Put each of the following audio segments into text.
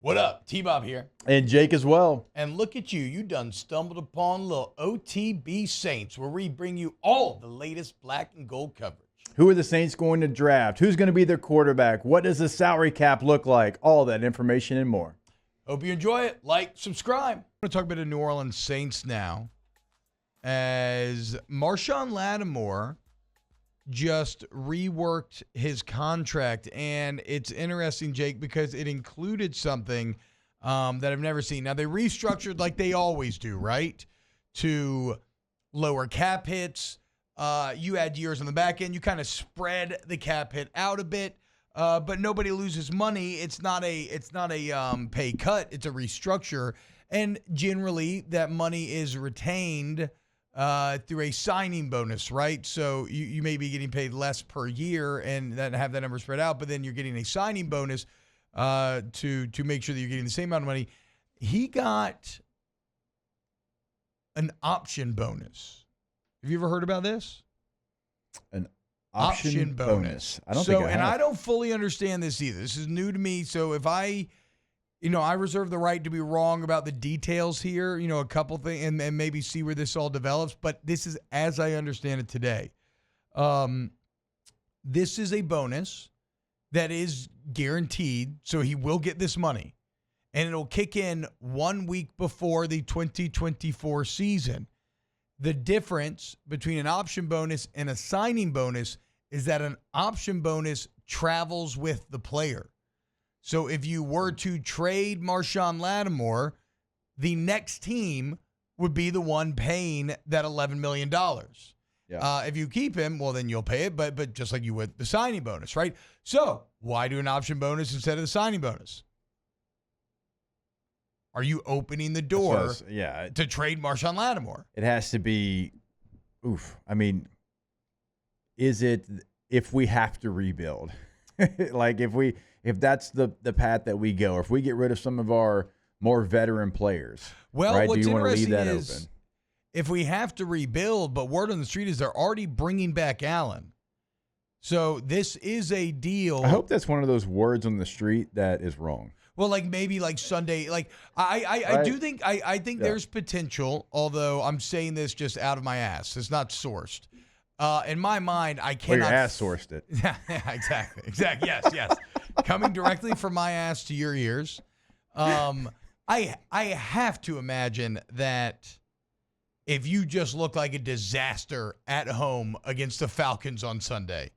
What up? T-Bob here. And Jake as well. And look at you. You done stumbled upon little OTB Saints, where we bring you all the latest black and gold coverage. Who are the Saints going to draft? Who's going to be their quarterback? What does the salary cap look like? All that information and more. Hope you enjoy it. Like, subscribe. I'm going to talk about the New Orleans Saints now, as Marshon Lattimore just reworked his contract. And it's interesting, Jake, because it included something that I've never seen. Now, they restructured like they always do, right? To lower cap hits. You add years on the back end. You kind of spread the cap hit out a bit, but nobody loses money. It's not a pay cut. It's a restructure. And generally, that money is retained through a signing bonus, right? So you may be getting paid less per year and then have that number spread out, but then you're getting a signing bonus to make sure that you're getting the same amount of money. He got an option bonus. Have you ever heard about this? An option bonus. I don't think I have. And I don't fully understand this either. This is new to me. So if I reserve the right to be wrong about the details here, a couple things, and maybe see where this all develops. But this is as I understand it today. This is a bonus that is guaranteed, so he will get this money. And it'll kick in 1 week before the 2024 season. The difference between an option bonus and a signing bonus is that an option bonus travels with the player. So if you were to trade Marshon Lattimore, the next team would be the one paying that $11 million. Yeah. If you keep him, well, then you'll pay it, but just like you would the signing bonus, right? So why do an option bonus instead of the signing bonus? Are you opening the door to trade Marshon Lattimore? It has to be, is it if we have to rebuild? Like if that's the path that we go, or if we get rid of some of our more veteran players, well, right? What's do you want to leave that is, open? If we have to rebuild, but word on the street is they're already bringing back Allen. So this is a deal. I hope that's one of those words on the street that is wrong. Well, maybe Sunday. I do think I think there's potential, although I'm saying this just out of my ass. It's not sourced. In my mind, I cannot. Well, your ass sourced it. Yeah, exactly. Yes. Coming directly from my ass to your ears. I have to imagine that if you just look like a disaster at home against the Falcons on Sunday,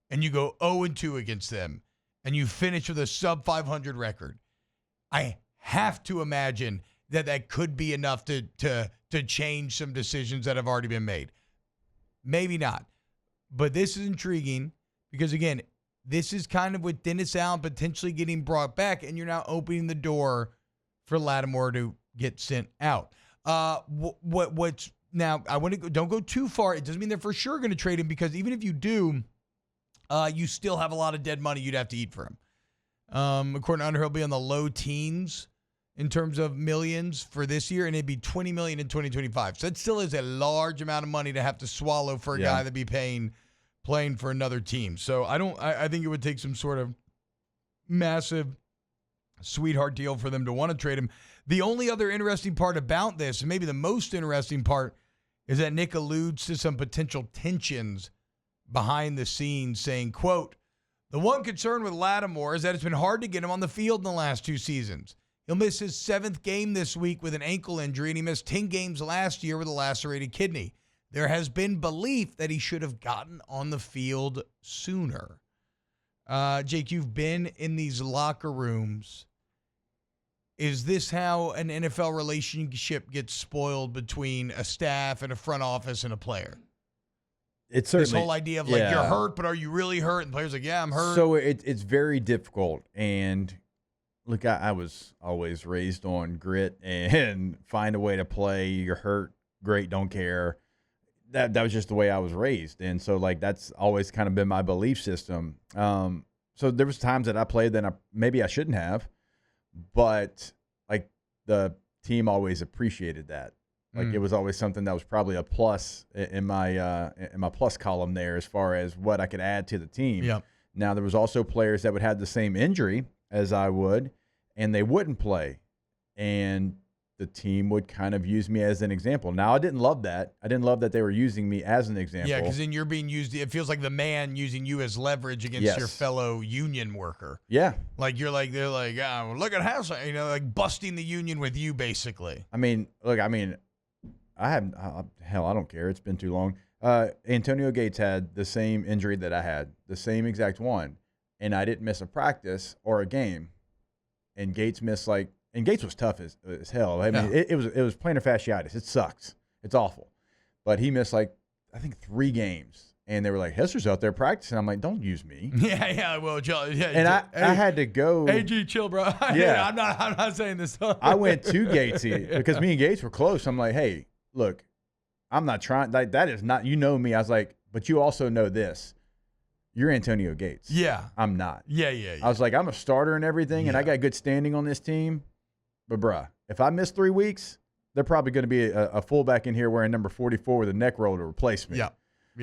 and you go 0-2 against them, and you finish with a sub-500 record, I have to imagine that could be enough to change some decisions that have already been made. Maybe not. But this is intriguing because, again, this is kind of with Dennis Allen potentially getting brought back, and you're now opening the door for Lattimore to get sent out. What's now, I want to don't go too far. It doesn't mean they're for sure going to trade him, because even if you do, you still have a lot of dead money you'd have to eat for him. According to Underhill, he'll be on the low teens in terms of millions for this year, and it'd be $20 million in 2025. So that still is a large amount of money to have to swallow for a guy that'd be playing for another team. So I think it would take some sort of massive sweetheart deal for them to want to trade him. The only other interesting part about this, and maybe the most interesting part, is that Nick alludes to some potential tensions behind the scenes, saying, quote, "The one concern with Lattimore is that it's been hard to get him on the field in the last 2 seasons. He'll miss his 7th game this week with an ankle injury, and he missed 10 games last year with a lacerated kidney. There has been belief that he should have gotten on the field sooner." Jake, you've been in these locker rooms. Is this how an NFL relationship gets spoiled between a staff and a front office and a player? It's certainly, this whole idea of you're hurt, but are you really hurt? And the player's like, yeah, I'm hurt. So it's very difficult. And look, I was always raised on grit and find a way to play. You're hurt, great, don't care. That was just the way I was raised. And so that's always kind of been my belief system. So there was times that I played that maybe I shouldn't have, but the team always appreciated that. It was always something that was probably a plus in my plus column there as far as what I could add to the team. Yep. Now, there was also players that would have the same injury as I would, and they wouldn't play. And the team would kind of use me as an example. Now, I didn't love that. I didn't love that they were using me as an example. Yeah, because then you're being used. It feels like the man using you as leverage against your fellow union worker. Yeah. Like they're like, oh, look at how, like busting the union with you, basically. I mean, look, I don't care. It's been too long. Antonio Gates had the same injury that I had, the same exact one, and I didn't miss a practice or a game. And Gates missed and Gates was tough as hell. I mean, it was plantar fasciitis. It sucks. It's awful. But he missed I think 3 games. And they were like, Hester's out there practicing. I'm like, don't use me. Yeah. Well, and I had to go. AG, chill, bro. Yeah. I'm not saying this. I went to Gatesy because me and Gates were close. I'm like, hey, look, I'm not trying. That is not, you know me. I was like, but you also know this. You're Antonio Gates. Yeah. I'm not. Yeah. I was like, I'm a starter and everything, and I got good standing on this team. But, bruh, if I miss 3 weeks, they're probably going to be a fullback in here wearing number 44 with a neck roll to replace me. Yeah.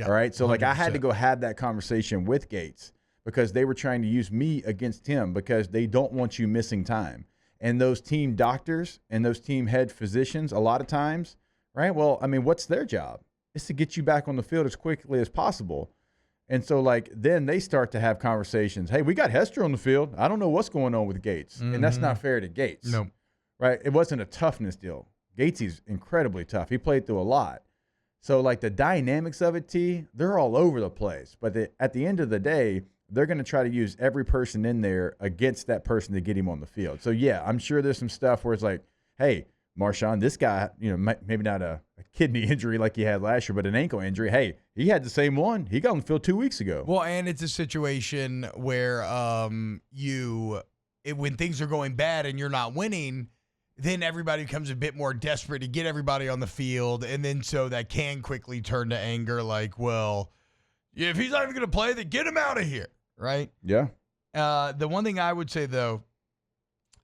All right? So, 100%. I had to go have that conversation with Gates because they were trying to use me against him because they don't want you missing time. And those team doctors and those team head physicians, a lot of times, right? Well, I mean, what's their job? It's to get you back on the field as quickly as possible. And so, then they start to have conversations. Hey, we got Hester on the field. I don't know what's going on with Gates. Mm-hmm. And that's not fair to Gates. No. Right? It wasn't a toughness deal. Gatesy's incredibly tough. He played through a lot. So, the dynamics of it, they're all over the place. But at the end of the day, they're going to try to use every person in there against that person to get him on the field. So, yeah, I'm sure there's some stuff where it's like, hey, Marshon, this guy, maybe not a kidney injury like he had last year, but an ankle injury. Hey, he had the same one. He got on the field 2 weeks ago. Well, and it's a situation where when things are going bad and you're not winning, then everybody becomes a bit more desperate to get everybody on the field, and then so that can quickly turn to anger, like, well, if he's not even going to play, then get him out of here, right? Yeah. The one thing I would say, though,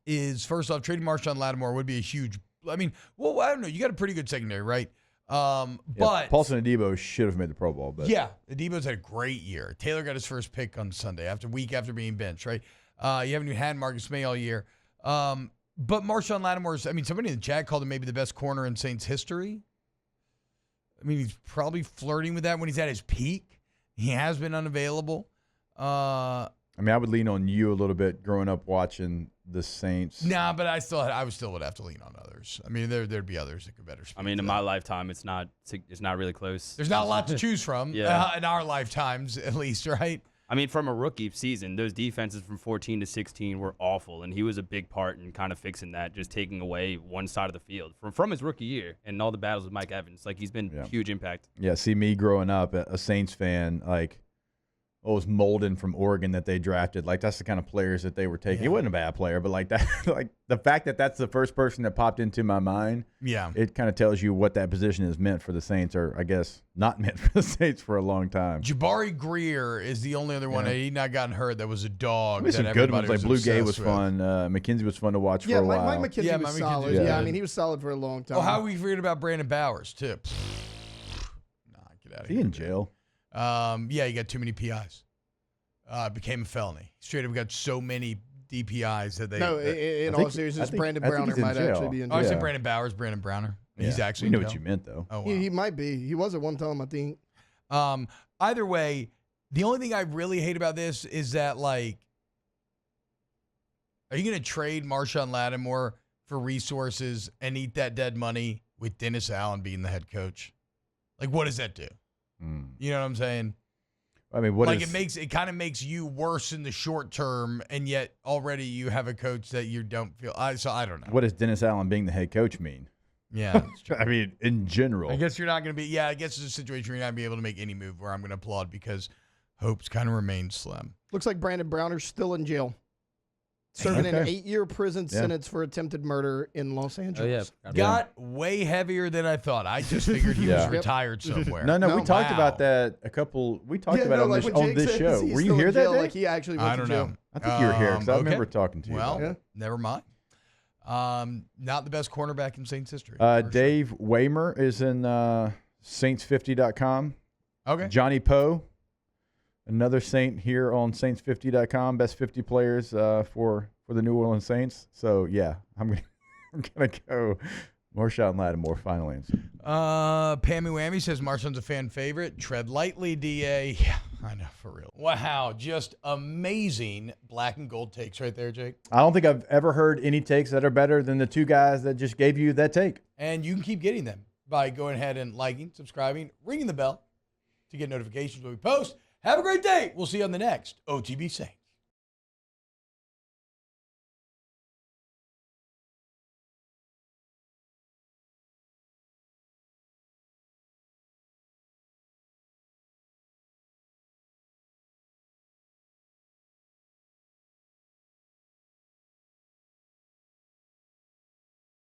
is, first off, trading Marshon Lattimore would be a huge – I mean, well, I don't know. You got a pretty good secondary, right? But Paulson Adebo should have made the Pro Bowl. But yeah, Adebo's had a great year. Taylor got his first pick on Sunday after being benched, right? You haven't even had Marcus May all year. But Marshon Lattimore's, somebody in the chat called him maybe the best corner in Saints history. He's probably flirting with that when he's at his peak. He has been unavailable. I would lean on you a little bit growing up watching the Saints. Nah, but I still would have to lean on others. There'd be others that could better speak. In my lifetime, it's not really close. There's not a lot to choose from in our lifetimes, at least, right? From a rookie season, those defenses from 14 to 16 were awful, and he was a big part in kind of fixing that, just taking away one side of the field from his rookie year and all the battles with Mike Evans. He's been huge impact. Yeah, see, me growing up, a Saints fan, it was Molden from Oregon that they drafted. That's the kind of players that they were taking. He wasn't a bad player, but that, the fact that that's the first person that popped into my mind, it kind of tells you what that position is meant for the Saints, or I guess not meant for the Saints for a long time. Jabari Greer is the only other one that he not gotten hurt that was a dog. Some good ones, Blue Gay was fun. McKenzie was fun to watch for a while. Mike McKenzie was solid. He was solid for a long time. Oh, how are we forgetting about Brandon Bowers too? Nah, get out of here. He in jail? He got too many PIs. It became a felony. Straight up got so many DPIs that they. No, in all seriousness, Brandon Browner might actually be in jail. I said Brandon Bowers, Brandon Browner. Yeah. He's actually. We know what you meant, though. Oh, wow. He might be. He was at one time, I think. Either way, the only thing I really hate about this is that, are you going to trade Marshon Lattimore for resources and eat that dead money with Dennis Allen being the head coach? What does that do? You know what I'm saying? It kind of makes you worse in the short term, and yet already you have a coach that you don't feel. So I don't know. What does Dennis Allen being the head coach mean? Yeah, in general, I guess you're not going to be. Yeah, I guess it's a situation where you're not going to be able to make any move where I'm going to applaud because hopes kind of remain slim. Looks like Brandon Browner's still in jail, serving an 8-year prison sentence for attempted murder in Los Angeles. Oh, yeah. Got way heavier than I thought. I just figured he was retired somewhere. No, we talked about that We talked about it on this show. Were you here that day? He actually went to jail. I think you were here because I remember talking to you. Well, never mind. Not the best cornerback in Saints history. Dave Waymer is in Saints50.com. Okay. Johnny Poe, another Saint here on Saints50.com. Best 50 players for for the New Orleans Saints. So, yeah, I'm gonna go Marshon Lattimore, final answer. Pammy Whammy says Marshon's a fan favorite. Tread lightly, DA. Yeah, I know, for real. Wow, just amazing black and gold takes right there, Jake. I don't think I've ever heard any takes that are better than the two guys that just gave you that take. And you can keep getting them by going ahead and liking, subscribing, ringing the bell to get notifications when we post. Have a great day. We'll see you on the next OTB Saints.